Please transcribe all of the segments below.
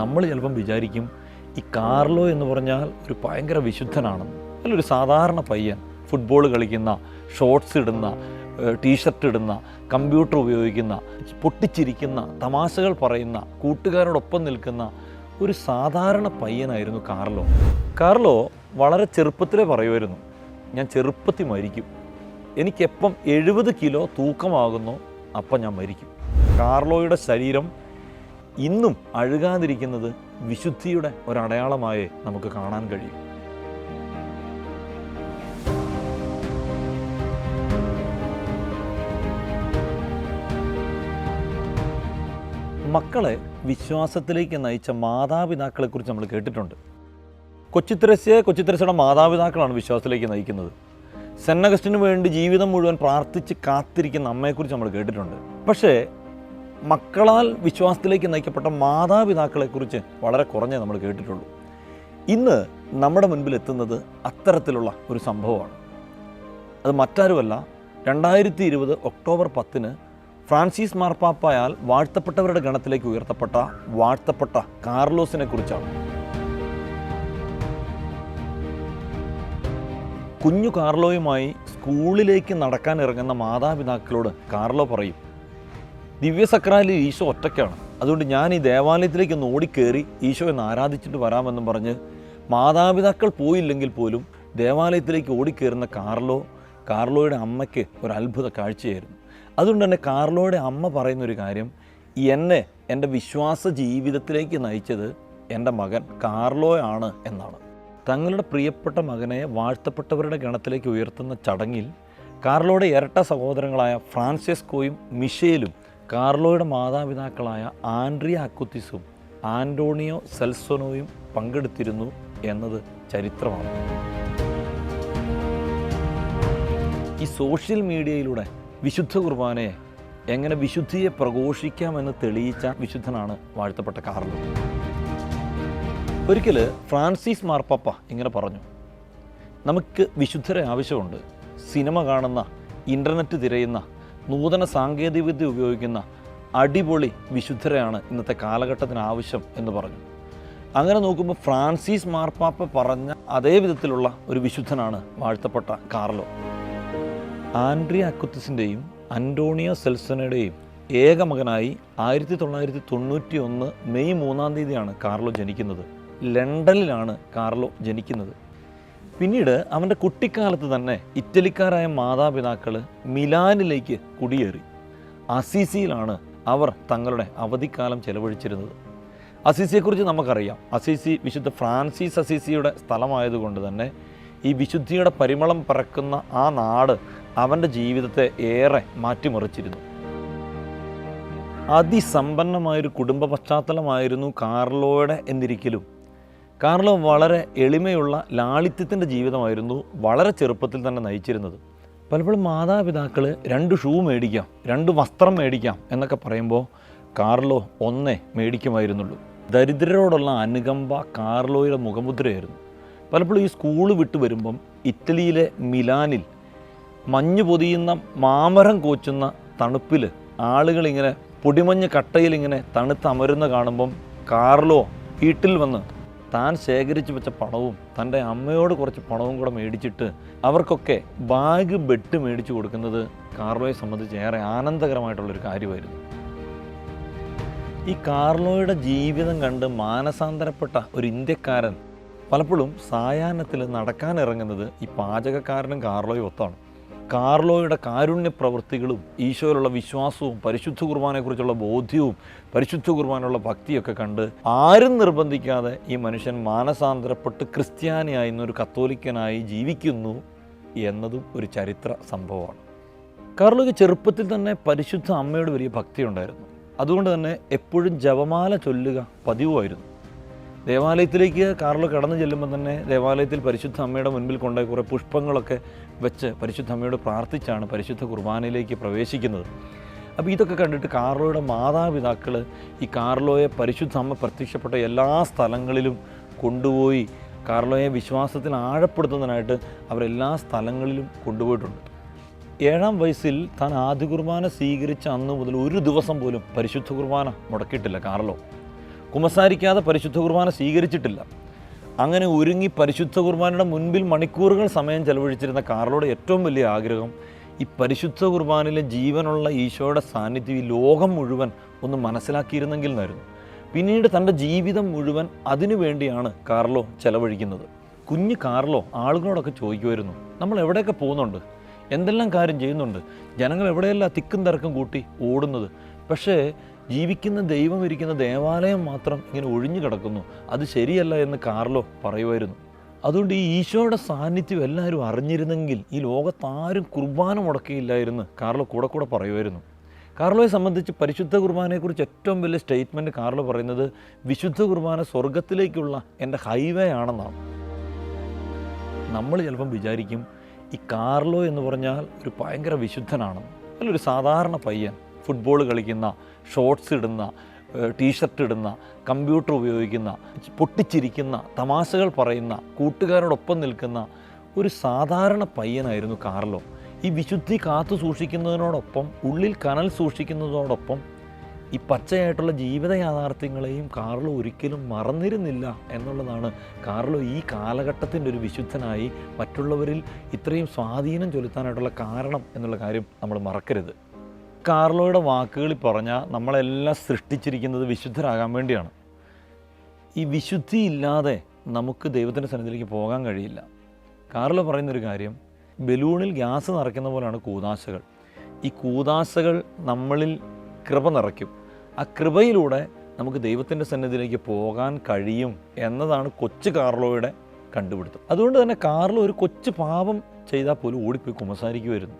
നമ്മൾ ചിലപ്പം വിചാരിക്കും ഈ കാർലോ എന്ന് പറഞ്ഞാൽ ഒരു ഭയങ്കര വിശുദ്ധനാണെന്ന്. അതിലൊരു സാധാരണ പയ്യൻ, ഫുട്ബോൾ കളിക്കുന്ന, ഷോർട്സ് ഇടുന്ന, ടീഷർട്ട് ഇടുന്ന, കമ്പ്യൂട്ടർ ഉപയോഗിക്കുന്ന, പൊട്ടിച്ചിരിക്കുന്ന, തമാശകൾ പറയുന്ന, കൂട്ടുകാരോടൊപ്പം നിൽക്കുന്ന ഒരു സാധാരണ പയ്യനായിരുന്നു കാർലോ. കാർലോ വളരെ ചെറുപ്പത്തിലേ പറയുമായിരുന്നു, ഞാൻ ചെറുപ്പത്തിൽ മരിക്കും, എനിക്കെപ്പം 70 കിലോ തൂക്കമാകുന്നു അപ്പം ഞാൻ മരിക്കും. കാർലോയുടെ ശരീരം ഇന്നും അഴുകാതിരിക്കുന്നത് വിശുദ്ധിയുടെ ഒരടയാളമായി നമുക്ക് കാണാൻ കഴിയും. മക്കളെ വിശ്വാസത്തിലേക്ക് നയിച്ച മാതാപിതാക്കളെക്കുറിച്ച് നമ്മൾ കേട്ടിട്ടുണ്ട്. കൊച്ചിത്രേസ്യയുടെ മാതാപിതാക്കളാണ് വിശ്വാസത്തിലേക്ക് നയിക്കുന്നത്. സെന്റ് അഗസ്റ്റിന് വേണ്ടി ജീവിതം മുഴുവൻ പ്രാർത്ഥിച്ച് കാത്തിരിക്കുന്ന അമ്മയെക്കുറിച്ച് നമ്മൾ കേട്ടിട്ടുണ്ട്. പക്ഷേ മക്കളാൽ വിശ്വാസത്തിലേക്ക് നയിക്കപ്പെട്ട മാതാപിതാക്കളെക്കുറിച്ച് വളരെ കുറഞ്ഞേ നമ്മൾ കേട്ടിട്ടുള്ളൂ. ഇന്ന് നമ്മുടെ മുൻപിൽ എത്തുന്നത് അത്തരത്തിലുള്ള ഒരു സംഭവമാണ്. അത് മറ്റാരുമല്ല, 2020 ഒക്ടോബർ 10 ഫ്രാൻസിസ് മാർപ്പാപ്പയാൽ വാഴ്ത്തപ്പെട്ടവരുടെ ഗണത്തിലേക്ക് ഉയർത്തപ്പെട്ട വാഴ്ത്തപ്പെട്ട കാർലോസിനെ കുറിച്ചാണ്. കുഞ്ഞു കാർലോയുമായി സ്കൂളിലേക്ക് നടക്കാൻ ഇറങ്ങുന്ന മാതാപിതാക്കളോട് കാർലോ പറയും, ദിവ്യസക്രാലിൽ ഈശോ ഒറ്റയ്ക്കാണ്, അതുകൊണ്ട് ഞാൻ ഈ ദേവാലയത്തിലേക്ക് ഒന്ന് ഓടിക്കേറി ഈശോ എന്ന് ആരാധിച്ചിട്ട് വരാമെന്നും പറഞ്ഞ് മാതാപിതാക്കൾ പോയില്ലെങ്കിൽ പോലും ദേവാലയത്തിലേക്ക് ഓടിക്കേറുന്ന കാർലോയുടെ അമ്മയ്ക്ക് ഒരു അത്ഭുത കാഴ്ചയായിരുന്നു. അതുകൊണ്ട് തന്നെ കാർലോയുടെ അമ്മ പറയുന്നൊരു കാര്യം, എന്നെ എൻ്റെ വിശ്വാസ ജീവിതത്തിലേക്ക് നയിച്ചത് എൻ്റെ മകൻ കാർലോയാണ് എന്നാണ്. തങ്ങളുടെ പ്രിയപ്പെട്ട മകനെ വാഴ്ത്തപ്പെട്ടവരുടെ ഗണത്തിലേക്ക് ഉയർത്തുന്ന ചടങ്ങിൽ കാർലോയുടെ ഇരട്ട സഹോദരങ്ങളായ ഫ്രാൻസെസ്കോയും മിഷേലും കാർലോയുടെ മാതാപിതാക്കളായ ആൻഡ്രിയ അക്കുത്തിസും ആൻ്റോണിയോ സെൽസോനോയും പങ്കെടുത്തിരുന്നു എന്നത് ചരിത്രമാണ്. ഈ സോഷ്യൽ മീഡിയയിലൂടെ വിശുദ്ധ കുർബാനയെ എങ്ങനെ വിശുദ്ധിയെ പ്രഘോഷിക്കാമെന്ന് തെളിയിച്ച വിശുദ്ധനാണ് വാഴ്ത്തപ്പെട്ട കാർലോ. ഒരിക്കൽ ഫ്രാൻസിസ് മാർപ്പാപ്പ ഇങ്ങനെ പറഞ്ഞു, നമുക്ക് വിശുദ്ധരെ ആവശ്യമുണ്ട്. സിനിമ കാണുന്ന, ഇൻ്റർനെറ്റ് തിരയുന്ന, നൂതന സാങ്കേതികവിദ്യ ഉപയോഗിക്കുന്ന അടിപൊളി വിശുദ്ധരെയാണ് ഇന്നത്തെ കാലഘട്ടത്തിന് ആവശ്യം എന്ന് പറഞ്ഞു. അങ്ങനെ നോക്കുമ്പോൾ ഫ്രാൻസിസ് മാർപ്പാപ്പ പറഞ്ഞ അതേ വിധത്തിലുള്ള ഒരു വിശുദ്ധനാണ് വാഴ്ത്തപ്പെട്ട കാർലോ. ആൻഡ്രിയ അക്കുത്തിസിൻ്റെയും അൻ്റോണിയോ സെൽസോനയുടെയും ഏക മകനായി 1991 മെയ് 3 കാർലോ ജനിക്കുന്നത്. ലണ്ടനിലാണ് കാർലോ ജനിക്കുന്നത്. പിന്നീട് അവൻ്റെ കുട്ടിക്കാലത്ത് തന്നെ ഇറ്റലിക്കാരായ മാതാപിതാക്കൾ മിലാനിലേക്ക് കുടിയേറി. അസീസിയിലാണ് അവർ തങ്ങളുടെ അവധിക്കാലം ചെലവഴിച്ചിരുന്നത്. അസീസിയെക്കുറിച്ച് നമുക്കറിയാം. അസീസി വിശുദ്ധ ഫ്രാൻസിസ് അസീസിയുടെ സ്ഥലമായതുകൊണ്ട് തന്നെ ഈ വിശുദ്ധിയുടെ പരിമളം പറക്കുന്ന ആ നാട് അവൻ്റെ ജീവിതത്തെ ഏറെ മാറ്റിമറിച്ചിരുന്നു. അതിസമ്പന്നമായൊരു കുടുംബ പശ്ചാത്തലമായിരുന്നു കാർലോയുടെ എന്നിരിക്കലും കാർലോ വളരെ എളിമയുള്ള ലാളിത്യത്തിൻ്റെ ജീവിതമായിരുന്നു വളരെ ചെറുപ്പത്തിൽ തന്നെ നയിച്ചിരുന്നത്. പലപ്പോഴും മാതാപിതാക്കൾ 2 ഷൂ മേടിക്കാം, 2 വസ്ത്രം മേടിക്കാം എന്നൊക്കെ പറയുമ്പോൾ കാർലോ 1 മേടിക്കുമായിരുന്നുള്ളൂ. ദരിദ്രരോടുള്ള അനുകമ്പ കാർലോയുടെ മുഖമുദ്രയായിരുന്നു. പലപ്പോഴും ഈ സ്കൂൾ വിട്ട് വരുമ്പം ഇറ്റലിയിലെ മിലാനിൽ മഞ്ഞ് പൊതിയുന്ന മാമരം കോച്ചുന്ന തണുപ്പിൽ ആളുകളിങ്ങനെ പൊടിമഞ്ഞ് കട്ടയിലിങ്ങനെ തണുത്തമരുന്ന കാണുമ്പം കാർലോ വീട്ടിൽ വന്ന് താൻ ശേഖരിച്ച് വെച്ച പണവും തൻ്റെ അമ്മയോട് കുറച്ച് പണവും കൂടെ മേടിച്ചിട്ട് അവർക്കൊക്കെ ബാഗ് ബെഡ് മേടിച്ചു കൊടുക്കുന്നത് കാർലോയെ സംബന്ധിച്ച് ഏറെ ആനന്ദകരമായിട്ടുള്ളൊരു കാര്യമായിരുന്നു. ഈ കാർലോയുടെ ജീവിതം കണ്ട് മാനസാന്തരപ്പെട്ട ഒരു ഇന്ത്യക്കാരൻ പലപ്പോഴും സായാഹ്നത്തിൽ നടക്കാനിറങ്ങുന്നത് ഈ പാചകക്കാരനും കാർലോയും ഒത്താണ്. കാർലോയുടെ കാരുണ്യ പ്രവൃത്തികളും ഈശോയിലുള്ള വിശ്വാസവും പരിശുദ്ധ കുർബാനയെക്കുറിച്ചുള്ള ബോധ്യവും പരിശുദ്ധ കുർബാനയുള്ള ഭക്തിയൊക്കെ കണ്ട് ആരും നിർബന്ധിക്കാതെ ഈ മനുഷ്യൻ മാനസാന്തരപ്പെട്ട് ക്രിസ്ത്യാനിയായി ഇന്നൊരു കത്തോലിക്കനായി ജീവിക്കുന്നു എന്നതും ഒരു ചരിത്ര സംഭവമാണ്. കാർലോയ്ക്ക് ചെറുപ്പത്തിൽ തന്നെ പരിശുദ്ധ അമ്മയോട് വലിയ ഭക്തിയുണ്ടായിരുന്നു. അതുകൊണ്ട് തന്നെ എപ്പോഴും ജപമാല ചൊല്ലുക പതിവുമായിരുന്നു. ദേവാലയത്തിലേക്ക് കാർലോ കടന്നു ചെല്ലുമ്പോൾ തന്നെ ദേവാലയത്തിൽ പരിശുദ്ധ അമ്മയുടെ മുൻപിൽ കൊണ്ടുപോയി കുറേ പുഷ്പങ്ങളൊക്കെ വെച്ച് പരിശുദ്ധ അമ്മയോട് പ്രാർത്ഥിച്ചാണ് പരിശുദ്ധ കുർബാനയിലേക്ക് പ്രവേശിക്കുന്നത്. അപ്പോൾ ഇതൊക്കെ കണ്ടിട്ട് കാർലോയുടെ മാതാപിതാക്കൾ ഈ കാർലോയെ പരിശുദ്ധ അമ്മ പ്രത്യക്ഷപ്പെട്ട എല്ലാ സ്ഥലങ്ങളിലും കൊണ്ടുപോയി കാർലോയെ വിശ്വാസത്തിൽ ആഴപ്പെടുത്തുന്നതിനായിട്ട് അവരെല്ലാ സ്ഥലങ്ങളിലും കൊണ്ടുപോയിട്ടുണ്ട്. 7-ാം വയസ്സിൽ താൻ ആദ്യ കുർബാന സ്വീകരിച്ച അന്ന് മുതൽ ഒരു ദിവസം പോലും പരിശുദ്ധ കുർബാന മുടക്കിയിട്ടില്ല കാർലോ. കുമ്പസാരിക്കാതെ പരിശുദ്ധ കുർബാന സ്വീകരിച്ചിട്ടില്ല. അങ്ങനെ ഒരുങ്ങി പരിശുദ്ധ കുർബാനയുടെ മുൻപിൽ മണിക്കൂറുകൾ സമയം ചെലവഴിച്ചിരുന്ന കാർലോയുടെ ഏറ്റവും വലിയ ആഗ്രഹം ഈ പരിശുദ്ധ കുർബാനയിലെ ജീവനുള്ള ഈശോയുടെ സാന്നിധ്യം ഈ ലോകം മുഴുവൻ ഒന്ന് മനസ്സിലാക്കിയിരുന്നെങ്കിൽ എന്നായിരുന്നു. പിന്നീട് തൻ്റെ ജീവിതം മുഴുവൻ അതിനു വേണ്ടിയാണ് കാർലോ ചെലവഴിക്കുന്നത്. കുഞ്ഞ് കാർലോ ആളുകളോടൊക്കെ ചോദിക്കുമായിരുന്നു, നമ്മൾ എവിടെയൊക്കെ പോകുന്നുണ്ട്, എന്തെല്ലാം കാര്യം ചെയ്യുന്നുണ്ട്, ജനങ്ങൾ എവിടെയെല്ലാം തിക്കും തിരക്കും കൂട്ടി ഓടുന്നത്, പക്ഷേ ജീവിക്കുന്ന ദൈവം ഇരിക്കുന്ന ദേവാലയം മാത്രം ഇങ്ങനെ ഒഴിഞ്ഞു കിടക്കുന്നു, അത് ശരിയല്ല എന്ന് കാർലോ പറയുമായിരുന്നു. അതുകൊണ്ട് ഈ ഈശോയുടെ സാന്നിധ്യം എല്ലാവരും അറിഞ്ഞിരുന്നെങ്കിൽ ഈ ലോകത്താരും കുർബാന മുടക്കിയില്ലായിരുന്നു കാർലോ കൂടെ പറയുമായിരുന്നു. കാർലോയെ സംബന്ധിച്ച് പരിശുദ്ധ കുർബാനയെക്കുറിച്ച് ഏറ്റവും വലിയ സ്റ്റേറ്റ്മെൻറ്റ് കാർലോ പറയുന്നത് വിശുദ്ധ കുർബാന സ്വർഗത്തിലേക്കുള്ള എൻ്റെ ഹൈവേ ആണെന്നാണ്. നമ്മൾ ചിലപ്പം വിചാരിക്കും ഈ കാർലോ എന്ന് പറഞ്ഞാൽ ഒരു ഭയങ്കര വിശുദ്ധനാണെന്ന്. അല്ലൊരു സാധാരണ പയ്യൻ, ഫുട്ബോൾ കളിക്കുന്ന, ഷോർട്സ് ഇടുന്ന, ടീഷർട്ട് ഇടുന്ന, കമ്പ്യൂട്ടർ ഉപയോഗിക്കുന്ന, പൊട്ടിച്ചിരിക്കുന്ന, തമാശകൾ പറയുന്ന, കൂട്ടുകാരോടൊപ്പം നിൽക്കുന്ന ഒരു സാധാരണ പയ്യനായിരുന്നു കാർലോ. ഈ വിശുദ്ധി കാത്തു സൂക്ഷിക്കുന്നതിനോടൊപ്പം ഉള്ളിൽ കനൽ സൂക്ഷിക്കുന്നതോടൊപ്പം ഈ പച്ചയായിട്ടുള്ള ജീവിത യാഥാർത്ഥ്യങ്ങളെയും കാർലോ ഒരിക്കലും മറന്നിരുന്നില്ല എന്നുള്ളതാണ് കാർലോ ഈ കാലഘട്ടത്തിൻ്റെ ഒരു വിശുദ്ധനായി മറ്റുള്ളവരിൽ ഇത്രയും സ്വാധീനം ചെലുത്താനായിട്ടുള്ള കാരണം എന്നുള്ള കാര്യം നമ്മൾ മറക്കരുത്. കാർലോയുടെ വാക്കുകളിൽ പറഞ്ഞാൽ നമ്മളെല്ലാം സൃഷ്ടിച്ചിരിക്കുന്നത് വിശുദ്ധരാകാൻ വേണ്ടിയാണ്. ഈ വിശുദ്ധി ഇല്ലാതെ നമുക്ക് ദൈവത്തിൻ്റെ സന്നിധിയിലേക്ക് പോകാൻ കഴിയില്ല. കാർലോ പറയുന്നൊരു കാര്യം, ബലൂണിൽ ഗ്യാസ് നിറയ്ക്കുന്ന പോലെയാണ് കൂദാശകൾ. ഈ കൂദാശകൾ നമ്മളിൽ കൃപ നിറയ്ക്കും. ആ കൃപയിലൂടെ നമുക്ക് ദൈവത്തിൻ്റെ സന്നിധിയിലേക്ക് പോകാൻ കഴിയും എന്നതാണ് കൊച്ചു കാർലോയുടെ കണ്ടുപിടുത്തം. അതുകൊണ്ട് തന്നെ കാർലോ ഒരു കൊച്ചു പാപം ചെയ്താൽ പോലും ഓടിപ്പോയി കുമ്പസാരിക്കുമായിരുന്നു.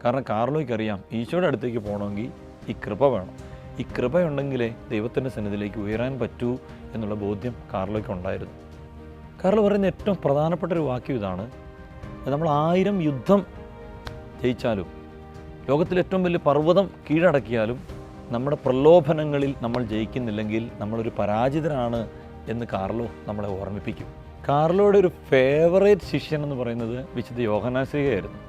കാരണം കാർലോയ്ക്ക് അറിയാം ഈശോയുടെ അടുത്തേക്ക് പോകണമെങ്കിൽ ഈ കൃപ വേണം. ഈ കൃപയുണ്ടെങ്കിലേ ദൈവത്തിൻ്റെ സന്നിധിയിലേക്ക് ഉയരാൻ പറ്റൂ എന്നുള്ള ബോധ്യം കാർലോയ്ക്ക് ഉണ്ടായിരുന്നു. കാർലോ പറയുന്ന ഏറ്റവും പ്രധാനപ്പെട്ട ഒരു വാക്യം ഇതാണ്, നമ്മൾ 1000 യുദ്ധം ജയിച്ചാലും ലോകത്തിലെ ഏറ്റവും വലിയ പർവ്വതം കീഴടക്കിയാലും നമ്മുടെ പ്രലോഭനങ്ങളിൽ നമ്മൾ ജയിക്കുന്നില്ലെങ്കിൽ നമ്മളൊരു പരാജിതരാണ് എന്ന് കാർലോ നമ്മളെ ഓർമ്മിപ്പിക്കും. കാർലോയുടെ ഒരു ഫേവറേറ്റ് ശിഷ്യൻ എന്ന് പറയുന്നത് വിശുദ്ധ യോഹന്നാൻ ശ്ലീഹയായിരുന്നു.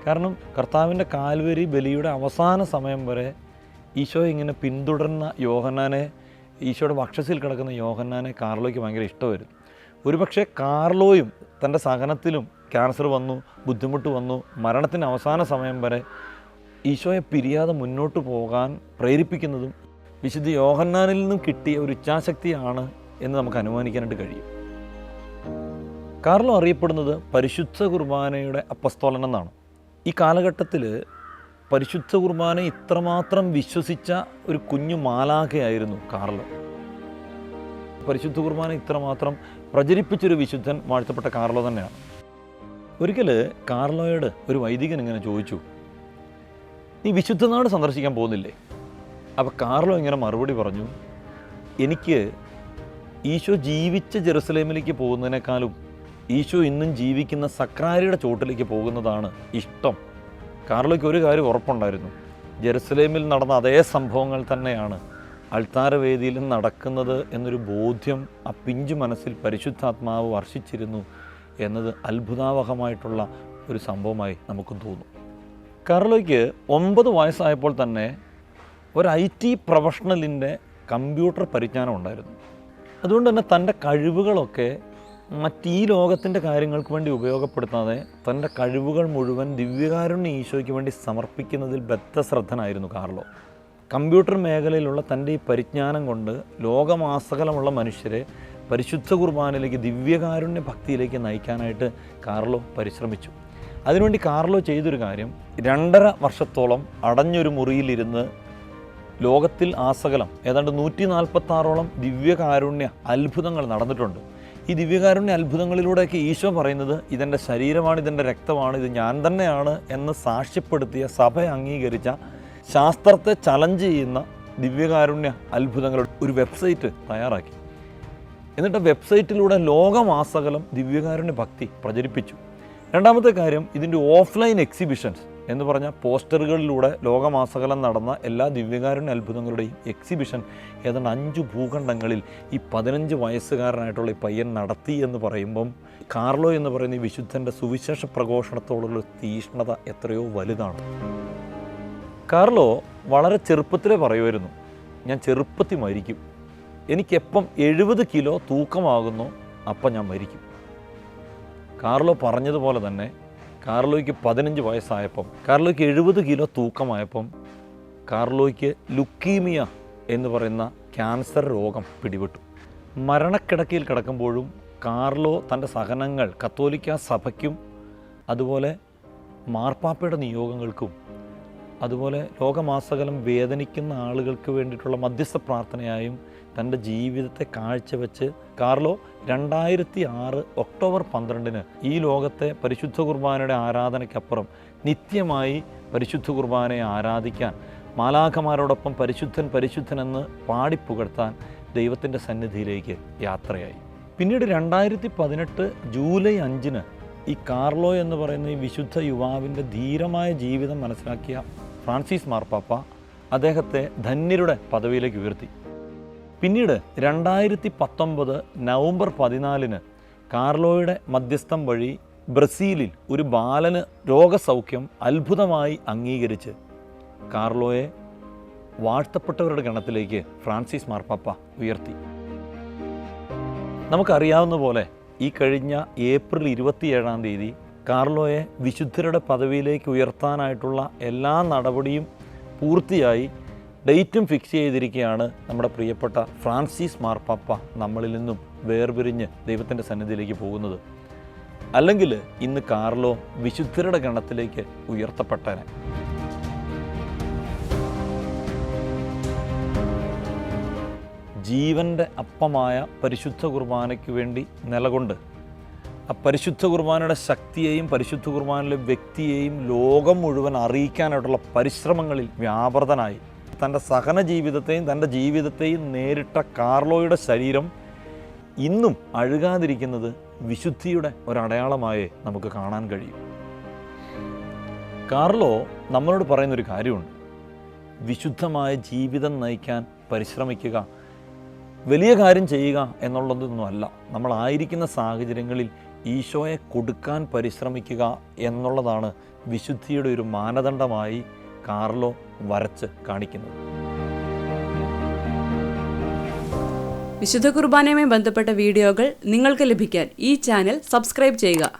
കാരണം കർത്താവിൻ്റെ കാൽവരി ബലിയുടെ അവസാന സമയം വരെ ഈശോയെ ഇങ്ങനെ പിന്തുടർന്ന യോഹന്നാനെ, ഈശോയുടെ വക്ഷസിൽ കിടക്കുന്ന യോഹന്നാനെ കാർലോയ്ക്ക് ഭയങ്കര ഇഷ്ടമായിരുന്നു. ഒരുപക്ഷെ കാർലോയും തൻ്റെ സഹനത്തിലും ക്യാൻസർ വന്നു, ബുദ്ധിമുട്ട് വന്നു, മരണത്തിൻ്റെ അവസാന സമയം വരെ ഈശോയെ പിരിയാതെ മുന്നോട്ട് പോകാൻ പ്രേരിപ്പിക്കുന്നതും വിശുദ്ധ യോഹന്നാനിൽ നിന്നും കിട്ടിയ ഒരു ഇച്ഛാശക്തിയാണ് എന്ന് നമുക്ക് അനുമാനിക്കാനായിട്ട് കഴിയും. കാർലോ അറിയപ്പെടുന്നത് പരിശുദ്ധ കുർബാനയുടെ അപ്പസ്തോലൻ എന്നാണ്. ഈ കാലഘട്ടത്തിൽ പരിശുദ്ധ കുർബാന ഇത്രമാത്രം വിശ്വസിച്ച ഒരു കുഞ്ഞു മാലാഖയായിരുന്നു കാർലോ. പരിശുദ്ധ കുർബാന ഇത്രമാത്രം പ്രചരിപ്പിച്ചൊരു വിശുദ്ധൻ വാഴ്ത്തപ്പെട്ട കാർലോ തന്നെയാണ്. ഒരിക്കൽ കാർലോയോട് ഒരു വൈദികൻ ഇങ്ങനെ ചോദിച്ചു, നീ വിശുദ്ധനാട് സന്ദർശിക്കാൻ പോകുന്നില്ലേ? അപ്പോൾ കാർലോ ഇങ്ങനെ മറുപടി പറഞ്ഞു, എനിക്ക് ഈശോ ജീവിച്ച ജെറുസലേമിലേക്ക് പോകുന്നതിനേക്കാളും ഈശോ ഇന്നും ജീവിക്കുന്ന സക്രാരിയുടെ ചോട്ടിലേക്ക് പോകുന്നതാണ് ഇഷ്ടം. കാർലോയ്ക്ക് ഒരു കാര്യം ഉറപ്പുണ്ടായിരുന്നു, ജെറുസലേമിൽ നടന്ന അതേ സംഭവങ്ങൾ തന്നെയാണ് അൾത്താരവേദിയിലും നടക്കുന്നത് എന്നൊരു ബോധ്യം ആ പിഞ്ചു മനസ്സിൽ പരിശുദ്ധാത്മാവ് വർഷിച്ചിരുന്നു എന്നത് അത്ഭുതാവഹമായിട്ടുള്ള ഒരു സംഭവമായി നമുക്കും തോന്നും. കാർലോയ്ക്ക് 9 വയസ്സായപ്പോൾ തന്നെ ഒരു IT പ്രൊഫഷണലിൻ്റെ കമ്പ്യൂട്ടർ പരിജ്ഞാനം ഉണ്ടായിരുന്നു. അതുകൊണ്ട് തന്നെ തൻ്റെ കഴിവുകളൊക്കെ മറ്റീ ലോകത്തിൻ്റെ കാര്യങ്ങൾക്ക് വേണ്ടി ഉപയോഗപ്പെടുത്താതെ തൻ്റെ കഴിവുകൾ മുഴുവൻ ദിവ്യകാരുണ്യ ഈശോയ്ക്ക് വേണ്ടി സമർപ്പിക്കുന്നതിൽ ബദ്ധശ്രദ്ധനായിരുന്നു കാർലോ. കമ്പ്യൂട്ടർ മേഖലയിലുള്ള തൻ്റെ ഈ പരിജ്ഞാനം കൊണ്ട് ലോകമാസകലമുള്ള മനുഷ്യരെ പരിശുദ്ധ കുർബാനയിലേക്ക്, ദിവ്യകാരുണ്യ ഭക്തിയിലേക്ക് നയിക്കാനായിട്ട് കാർലോ പരിശ്രമിച്ചു. അതിനുവേണ്ടി കാർലോ ചെയ്തൊരു കാര്യം, 2.5 വർഷത്തോളം അടഞ്ഞൊരു മുറിയിലിരുന്ന് ലോകത്തിൽ ആസകലം ഏതാണ്ട് 146ഓളം ദിവ്യകാരുണ്യ അത്ഭുതങ്ങൾ നടന്നിട്ടുണ്ട്. ഈ ദിവ്യകാരുണ്യ അത്ഭുതങ്ങളിലൂടെയൊക്കെ ഈശോ പറയുന്നത് ഇതെൻ്റെ ശരീരമാണ്, ഇതെൻ്റെ രക്തമാണ്, ഇത് ഞാൻ തന്നെയാണ് എന്ന് സാക്ഷ്യപ്പെടുത്തിയ, സഭ അംഗീകരിച്ച, ശാസ്ത്രത്തെ ചലഞ്ച് ചെയ്യുന്ന ദിവ്യകാരുണ്യ അത്ഭുതങ്ങളുടെ ഒരു വെബ്സൈറ്റ് തയ്യാറാക്കി. എന്നിട്ട് വെബ്സൈറ്റിലൂടെ ലോകമാസകലം ദിവ്യകാരുണ്യ ഭക്തി പ്രചരിപ്പിച്ചു. രണ്ടാമത്തെ കാര്യം, ഇതിൻ്റെ ഓഫ്ലൈൻ എക്സിബിഷൻസ് എന്ന് പറഞ്ഞാൽ പോസ്റ്ററുകളിലൂടെ ലോകമാസകലം നടന്ന എല്ലാ ദിവ്യകാരുണ്യ അത്ഭുതങ്ങളുടെയും എക്സിബിഷൻ ഏതാണ്ട് 5 ഭൂഖണ്ഡങ്ങളിൽ ഈ 15 വയസ്സുകാരനായിട്ടുള്ള ഈ പയ്യൻ നടത്തി എന്ന് പറയുമ്പം കാർലോ എന്ന് പറയുന്ന ഈ വിശുദ്ധൻ്റെ സുവിശേഷ പ്രഘോഷണത്തോടുള്ള തീഷ്ണത എത്രയോ വലുതാണ്. കാർലോ വളരെ ചെറുപ്പത്തിലേ പറയുമായിരുന്നു, ഞാൻ ചെറുപ്പത്തിൽ മരിക്കും, എനിക്കെപ്പം 70 കിലോ തൂക്കമാകുന്നു അപ്പം ഞാൻ മരിക്കും. കാർലോ പറഞ്ഞതുപോലെ തന്നെ കാർലോയ്ക്ക് 15 വയസ്സായപ്പം, കാർലോയ്ക്ക് 70 കിലോ തൂക്കമായപ്പം കാർലോയ്ക്ക് ലുക്കീമിയ എന്ന് പറയുന്ന ക്യാൻസർ രോഗം പിടിപെട്ടു. മരണക്കിടക്കയിൽ കിടക്കുമ്പോഴും കാർലോ തൻ്റെ സഹനങ്ങൾ കത്തോലിക്ക സഭയ്ക്കും അതുപോലെ മാർപ്പാപ്പയുടെ നിയോഗങ്ങൾക്കും അതുപോലെ ലോകമാസകലം വേദനിക്കുന്ന ആളുകൾക്ക് വേണ്ടിയിട്ടുള്ള മധ്യസ്ഥ പ്രാർത്ഥനയായും തൻ്റെ ജീവിതത്തെ കാഴ്ചവെച്ച് കാർലോ 2006 ഒക്ടോബർ 12 ഈ ലോകത്തെ പരിശുദ്ധ കുർബാനയുടെ ആരാധനയ്ക്കപ്പുറം നിത്യമായി പരിശുദ്ധ കുർബാനയെ ആരാധിക്കാൻ, മാലാഖമാരോടൊപ്പം പരിശുദ്ധൻ പരിശുദ്ധൻ എന്ന് പാടിപ്പുകഴ്ത്താൻ ദൈവത്തിൻ്റെ സന്നിധിയിലേക്ക് യാത്രയായി. പിന്നീട് 2018 ജൂലൈ 5 ഈ കാർലോ എന്ന് പറയുന്ന ഈ വിശുദ്ധ യുവാവിൻ്റെ ധീരമായ ജീവിതം മനസ്സിലാക്കിയ ഫ്രാൻസിസ് മാർപ്പാപ്പ അദ്ദേഹത്തെ ധന്യരുടെ പദവിയിലേക്ക് ഉയർത്തി. പിന്നീട് 2019 നവംബർ 14 കാർലോയുടെ മധ്യസ്ഥം വഴി ബ്രസീലിൽ ഒരു ബാലന് രോഗസൗഖ്യം അത്ഭുതമായി അംഗീകരിച്ച് കാർലോയെ വാഴ്ത്തപ്പെട്ടവരുടെ ഗണത്തിലേക്ക് ഫ്രാൻസിസ് മാർപ്പാപ്പ ഉയർത്തി. നമുക്കറിയാവുന്ന പോലെ ഈ കഴിഞ്ഞ ഏപ്രിൽ 27 കാർലോയെ വിശുദ്ധരുടെ പദവിയിലേക്ക് ഉയർത്താനായിട്ടുള്ള എല്ലാ നടപടിയും പൂർത്തിയായി ഡേറ്റും ഫിക്സ് ചെയ്തിരിക്കുകയാണ്. നമ്മുടെ പ്രിയപ്പെട്ട ഫ്രാൻസിസ് മാർപ്പാപ്പ നമ്മളിൽ നിന്നും വേർപിരിഞ്ഞ് ദൈവത്തിൻ്റെ സന്നിധിയിലേക്ക് പോകുന്നത്. അല്ലെങ്കിൽ ഇന്ന് കാർലോ വിശുദ്ധരുടെ ഗണത്തിലേക്ക് ഉയർത്തപ്പെട്ടനെ. ജീവൻ്റെ അപ്പമായ പരിശുദ്ധ കുർബാനയ്ക്ക് വേണ്ടി നിലകൊണ്ട് ആ പരിശുദ്ധ കുർബാനയുടെ ശക്തിയെയും പരിശുദ്ധ കുർബാനയിലെ വ്യക്തിയെയും ലോകം മുഴുവൻ അറിയിക്കാനായിട്ടുള്ള പരിശ്രമങ്ങളിൽ വ്യാപൃതനായി തൻ്റെ സഹന ജീവിതത്തെയും തൻ്റെ ജീവിതത്തെയും നേരിട്ട കാർലോയുടെ ശരീരം ഇന്നും അഴുകാതിരിക്കുന്നത് വിശുദ്ധിയുടെ ഒരടയാളമായേ നമുക്ക് കാണാൻ കഴിയും. കാർലോ നമ്മളോട് പറയുന്നൊരു കാര്യമുണ്ട്: വിശുദ്ധമായ ജീവിതം നയിക്കാൻ പരിശ്രമിക്കുക. വലിയ കാര്യം ചെയ്യുക എന്നുള്ളതൊന്നുമല്ല, നമ്മളായിരിക്കുന്ന സാഹചര്യങ്ങളിൽ ഈശോയെ കൊടുക്കാൻ പരിശ്രമിക്കുക എന്നുള്ളതാണ് വിശുദ്ധിയുടെ ഒരു മാനദണ്ഡമായി കാർലോ വരച്ച് കാണിക്കുന്നത്. വിശുദ്ധ കുർബാനയുമായി ബന്ധപ്പെട്ട വീഡിയോകൾ നിങ്ങൾക്ക് ലഭിക്കാൻ ഈ ചാനൽ സബ്സ്ക്രൈബ് ചെയ്യുക.